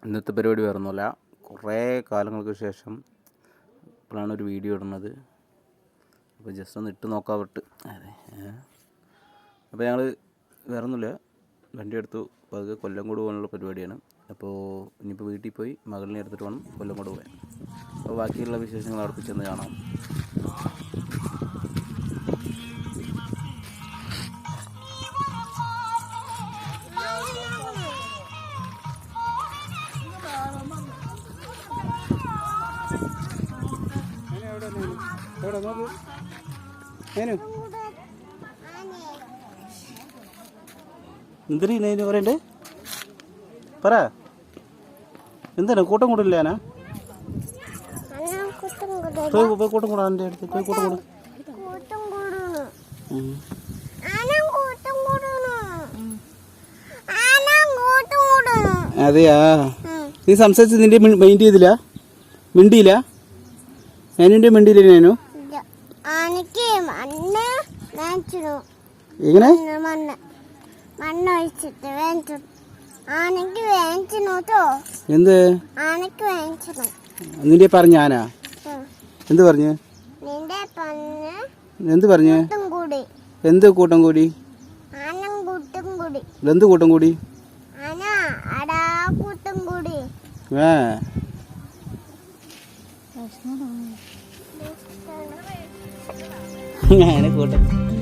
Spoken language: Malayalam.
ഇന്നത്തെ പരിപാടി വേറൊന്നുമില്ല. കുറേ കാലങ്ങൾക്ക് ശേഷം ഇപ്പോഴാണ് ഒരു വീഡിയോ ഇടുന്നത്. അപ്പോൾ ജസ്റ്റ് ഒന്ന് ഇട്ട് നോക്കാൻ വിട്ട്. അതെ, അപ്പോൾ ഞങ്ങൾ വേറൊന്നുമില്ല, വണ്ടി എടുത്തു. അപ്പോൾ അത് കൊല്ലംകോട് പോകാനുള്ള പരിപാടിയാണ്. അപ്പോൾ ഇനിയിപ്പോൾ വീട്ടിൽ പോയി മകളിനെ എടുത്തിട്ട് വേണം കൊല്ലംകോട് പോകാൻ. അപ്പോൾ ബാക്കിയുള്ള വിശേഷങ്ങൾ അവിടെ ചെന്ന് കാണാം. എന്തിനു പറയണ്ടേ? പറ, എന്താണ് കൂട്ടം കൂടില്ല? ഞാനാ കൂട്ടം കൂടാ, എൻ്റെ അടുത്ത് പോയി കൂട്ടം കൂടും. അതെയാ, നീ സംസാരിച്ച് നിന്റെ മൈൻഡ് ചെയ്തില്ല, മിണ്ടിയില്ല? ഞാനിന്റെ മിണ്ടിയില്ല. ഞാനോ എങ്ങനെ എന്ത് നിന്റെ പറഞ്ഞ ഞാനാ? എന്ത് പറഞ്ഞു? എന്ത് പറഞ്ഞു? എന്ത് കൂട്ടം കൂടി? എന്ത് കൂട്ടം കൂടി? കൂട്ടം